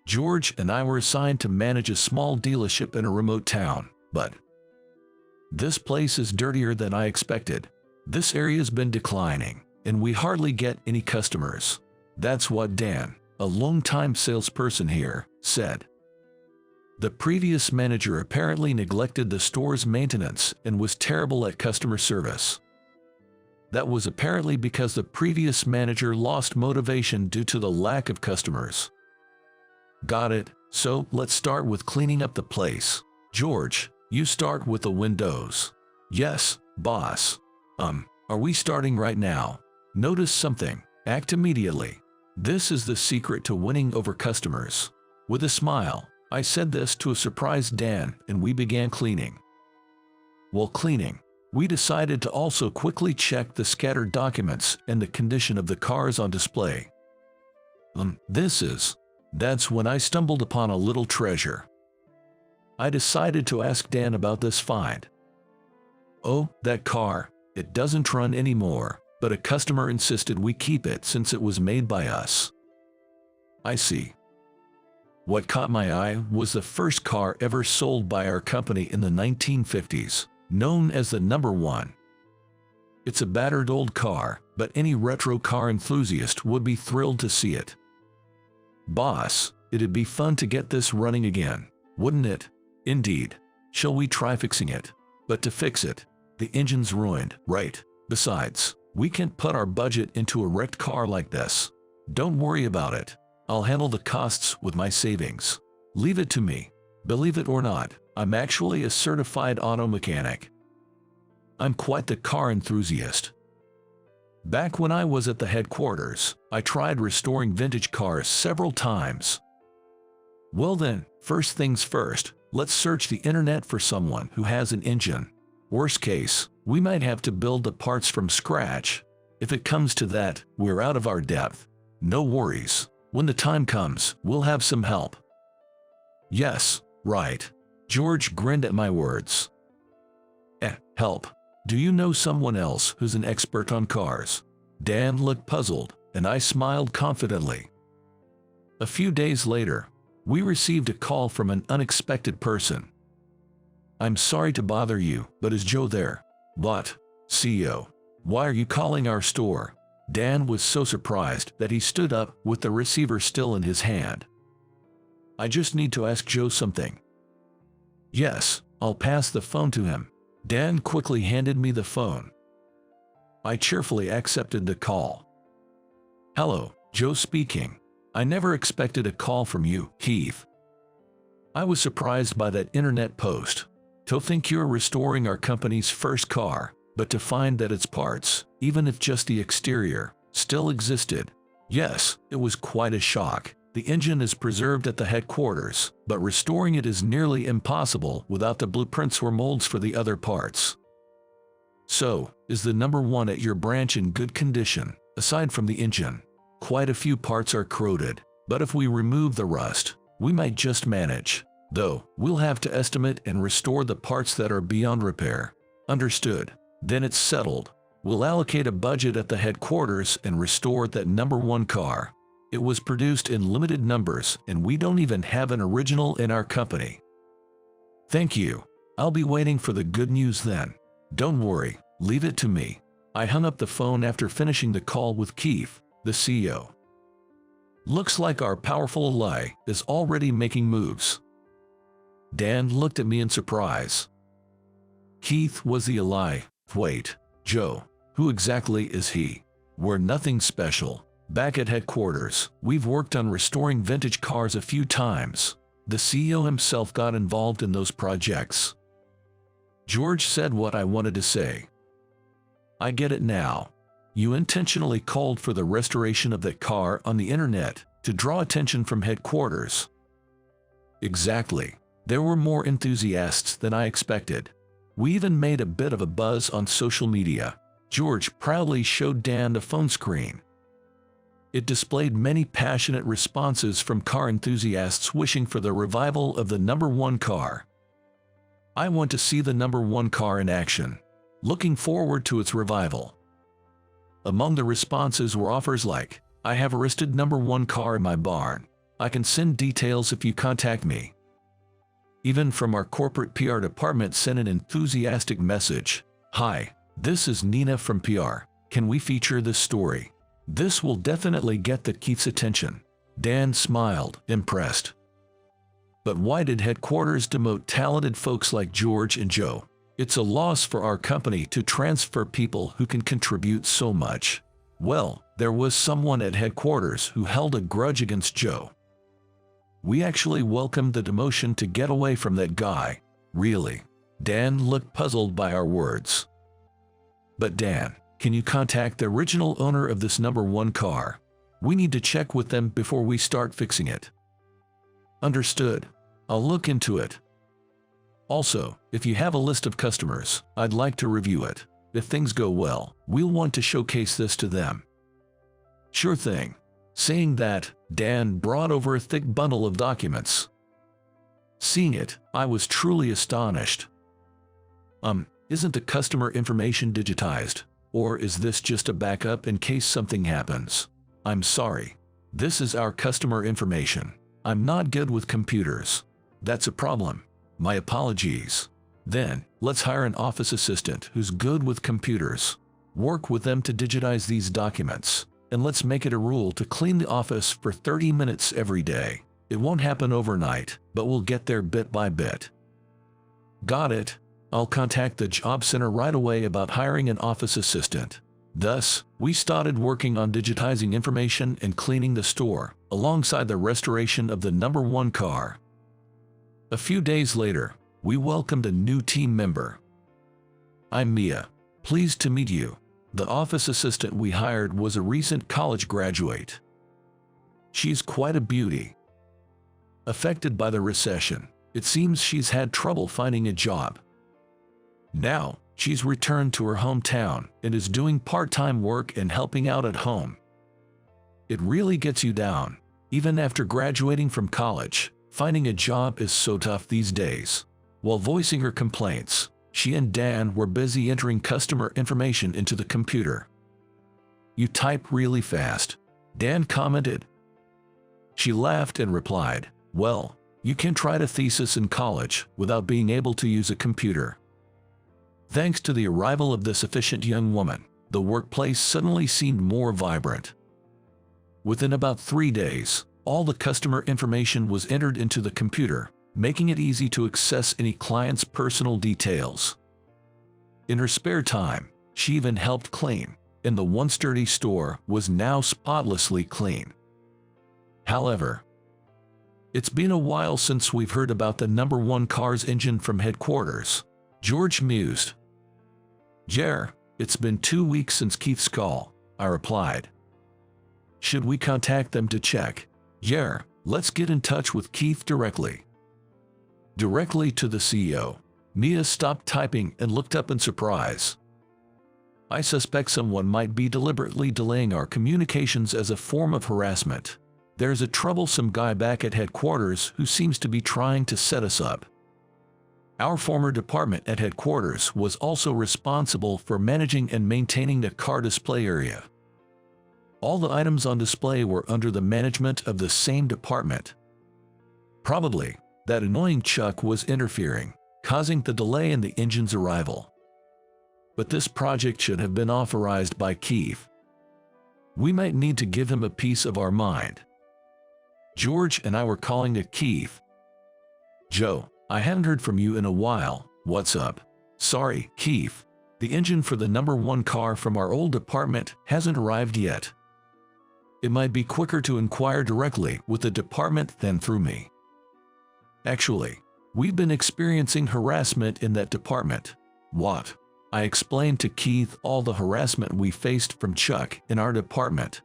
George and I were assigned to manage a small dealership in a remote town, but this place is dirtier than I expected. This area's been declining, and we hardly get any customers. That's what Dan, a longtime salesperson here, said. The previous manager apparently neglected the store's maintenance and was terrible at customer service. That was apparently because the previous manager lost motivation due to the lack of customers. Got it, so let's start with cleaning up the place. George, you start with the windows. Yes, boss. Are we starting right now? Notice something, act immediately. This is the secret to winning over customers. With a smile, I said this to a surprised Dan and we began cleaning. While cleaning, we decided to also quickly check the scattered documents and the condition of the cars on display. That's when I stumbled upon a little treasure. I decided to ask Dan about this find. Oh, that car, it doesn't run anymore, but a customer insisted we keep it since it was made by us. I see. What caught my eye was the first car ever sold by our company in the 1950s, known as the number 1. It's a battered old car, but any retro car enthusiast would be thrilled to see it. Boss, It'd be fun to get this running again, wouldn't it? Indeed. Shall we try fixing it? But to fix it, the engine's ruined, right? Besides, we can't put our budget into a wrecked car like this. Don't worry about it. I'll handle the costs with my savings. Leave it to me. Believe it or not, I'm actually a certified auto mechanic. I'm quite the car enthusiast. Back when I was at the headquarters, I tried restoring vintage cars several times. Well then, first things first, let's search the internet for someone who has an engine. Worst case, we might have to build the parts from scratch. If it comes to that, we're out of our depth. No worries. When the time comes, we'll have some help. Yes, right. George grinned at my words. Help. Do you know someone else who's an expert on cars? Dan looked puzzled, and I smiled confidently. A few days later, we received a call from an unexpected person. I'm sorry to bother you, but is Joe there? What? CEO. Why are you calling our store? Dan was so surprised that he stood up with the receiver still in his hand. I just need to ask Joe something. Yes, I'll pass the phone to him. Dan quickly handed me the phone. I cheerfully accepted the call. Hello, Joe speaking. I never expected a call from you, Keith. I was surprised by that internet post. To think you're restoring our company's first car, but to find that its parts, even if just the exterior, still existed. Yes, it was quite a shock. The engine is preserved at the headquarters, but restoring it is nearly impossible without the blueprints or molds for the other parts. So, is the number one at your branch in good condition, aside from the engine? Quite a few parts are corroded, but if we remove the rust, we might just manage. Though, we'll have to estimate and restore the parts that are beyond repair. Understood. Then it's settled. We'll allocate a budget at the headquarters and restore that number one car. It was produced in limited numbers, and we don't even have an original in our company. Thank you. I'll be waiting for the good news then. Don't worry, leave it to me. I hung up the phone after finishing the call with Keith, the CEO. Looks like our powerful ally is already making moves. Dan looked at me in surprise. Keith was the ally. Wait, Joe, who exactly is he? We're nothing special. Back at headquarters, we've worked on restoring vintage cars a few times. The CEO himself got involved in those projects. George said what I wanted to say. I get it now. You intentionally called for the restoration of that car on the internet to draw attention from headquarters. Exactly. There were more enthusiasts than I expected. We even made a bit of a buzz on social media. George proudly showed Dan the phone screen. It displayed many passionate responses from car enthusiasts wishing for the revival of the number one car. I want to see the number one car in action. Looking forward to its revival. Among the responses were offers like, I have a listed number one car in my barn. I can send details if you contact me. Even from our corporate PR department sent an enthusiastic message. Hi, this is Nina from PR. Can we feature this story? This will definitely get the Keith's attention. Dan smiled, impressed. But why did headquarters demote talented folks like George and Joe? It's a loss for our company to transfer people who can contribute so much. Well, there was someone at headquarters who held a grudge against Joe. We actually welcomed the demotion to get away from that guy. Really? Dan looked puzzled by our words. But Dan, can you contact the original owner of this number one car? We need to check with them before we start fixing it. Understood. I'll look into it. Also, if you have a list of customers, I'd like to review it. If things go well, we'll want to showcase this to them. Sure thing. Saying that, Dan brought over a thick bundle of documents. Seeing it, I was truly astonished. Isn't the customer information digitized? Or is this just a backup in case something happens? I'm sorry. This is our customer information. I'm not good with computers. That's a problem. My apologies. Then, let's hire an office assistant who's good with computers. Work with them to digitize these documents, and let's make it a rule to clean the office for 30 minutes every day. It won't happen overnight, but we'll get there bit by bit. Got it. I'll contact the job center right away about hiring an office assistant. Thus, we started working on digitizing information and cleaning the store, alongside the restoration of the number 1 car. A few days later, we welcomed a new team member. I'm Mia. Pleased to meet you. The office assistant we hired was a recent college graduate. She's quite a beauty. Affected by the recession, it seems she's had trouble finding a job. Now, she's returned to her hometown and is doing part-time work and helping out at home. It really gets you down. Even after graduating from college, finding a job is so tough these days. While voicing her complaints, she and Dan were busy entering customer information into the computer. You type really fast, Dan commented. She laughed and replied, well, you can try a thesis in college without being able to use a computer. Thanks to the arrival of this efficient young woman, the workplace suddenly seemed more vibrant. Within about 3 days, all the customer information was entered into the computer, making it easy to access any client's personal details. In her spare time, she even helped clean, and the once dirty store was now spotlessly clean. However, it's been a while since we've heard about the number 1 car's engine from headquarters, George mused. Jer, it's been 2 weeks since Keith's call, I replied. Should we contact them to check? Jer, let's get in touch with Keith directly. Directly to the CEO. Mia stopped typing and looked up in surprise. I suspect someone might be deliberately delaying our communications as a form of harassment. There's a troublesome guy back at headquarters who seems to be trying to set us up. Our former department at headquarters was also responsible for managing and maintaining the car display area. All the items on display were under the management of the same department. Probably, that annoying Chuck was interfering, causing the delay in the engine's arrival. But this project should have been authorized by Keith. We might need to give him a piece of our mind. George and I were calling to Keith. Joe, I haven't heard from you in a while. What's up? Sorry, Keith. The engine for the number 1 car from our old department hasn't arrived yet. It might be quicker to inquire directly with the department than through me. Actually, we've been experiencing harassment in that department. What? I explained to Keith all the harassment we faced from Chuck in our department.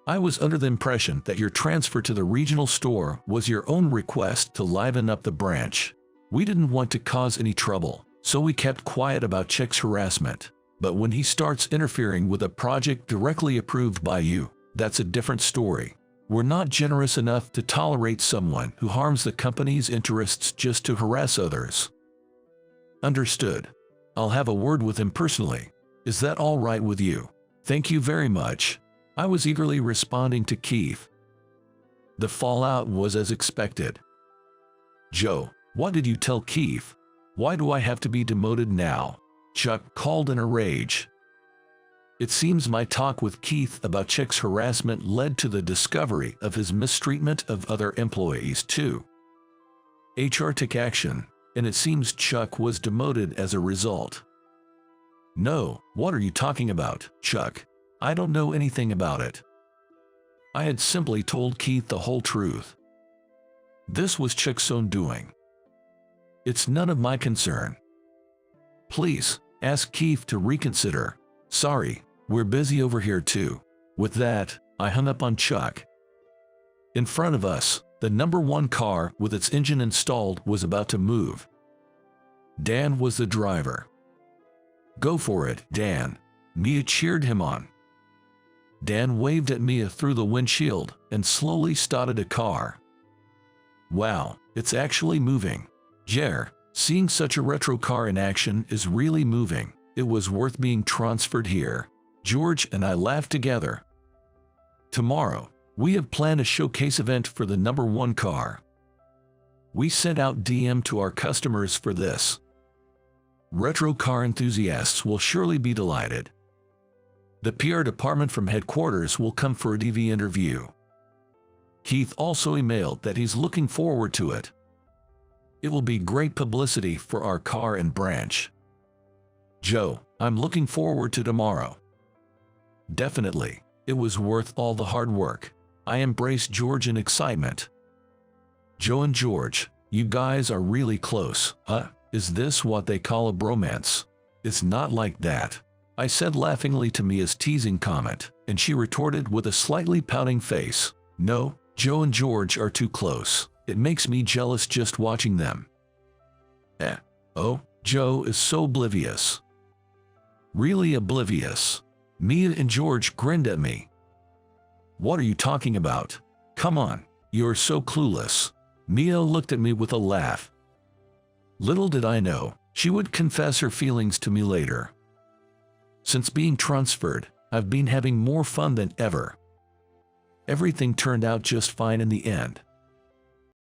I was under the impression that your transfer to the regional store was your own request to liven up the branch. We didn't want to cause any trouble, so we kept quiet about Chuck's harassment. But when he starts interfering with a project directly approved by you, that's a different story. We're not generous enough to tolerate someone who harms the company's interests just to harass others. Understood. I'll have a word with him personally. Is that all right with you? Thank you very much. I was eagerly responding to Keith. The fallout was as expected. Joe, what did you tell Keith? Why do I have to be demoted now? Chuck called in a rage. It seems my talk with Keith about Chuck's harassment led to the discovery of his mistreatment of other employees too. HR took action, and it seems Chuck was demoted as a result. No, what are you talking about, Chuck? I don't know anything about it. I had simply told Keith the whole truth. This was Chuck's own doing. It's none of my concern. Please, ask Keith to reconsider. Sorry, we're busy over here too. With that, I hung up on Chuck. In front of us, the number 1 car with its engine installed was about to move. Dan was the driver. Go for it, Dan. Mia cheered him on. Dan waved at Mia through the windshield and slowly started a car. Wow, it's actually moving. Jer, seeing such a retro car in action is really moving. It was worth being transferred here. George and I laughed together. Tomorrow, we have planned a showcase event for the number 1 car. We sent out DM to our customers for this. Retro car enthusiasts will surely be delighted. The PR department from headquarters will come for a DV interview. Keith also emailed that he's looking forward to it. It will be great publicity for our car and branch. Joe, I'm looking forward to tomorrow. Definitely. It was worth all the hard work. I embraced George in excitement. Joe and George, you guys are really close, huh? Is this what they call a bromance? It's not like that, I said laughingly to Mia's teasing comment, and she retorted with a slightly pouting face. No, Joe and George are too close. It makes me jealous just watching them. Oh, Joe is so oblivious. Really oblivious. Mia and George grinned at me. What are you talking about? Come on, you're so clueless. Mia looked at me with a laugh. Little did I know, she would confess her feelings to me later. Since being transferred, I've been having more fun than ever. Everything turned out just fine in the end.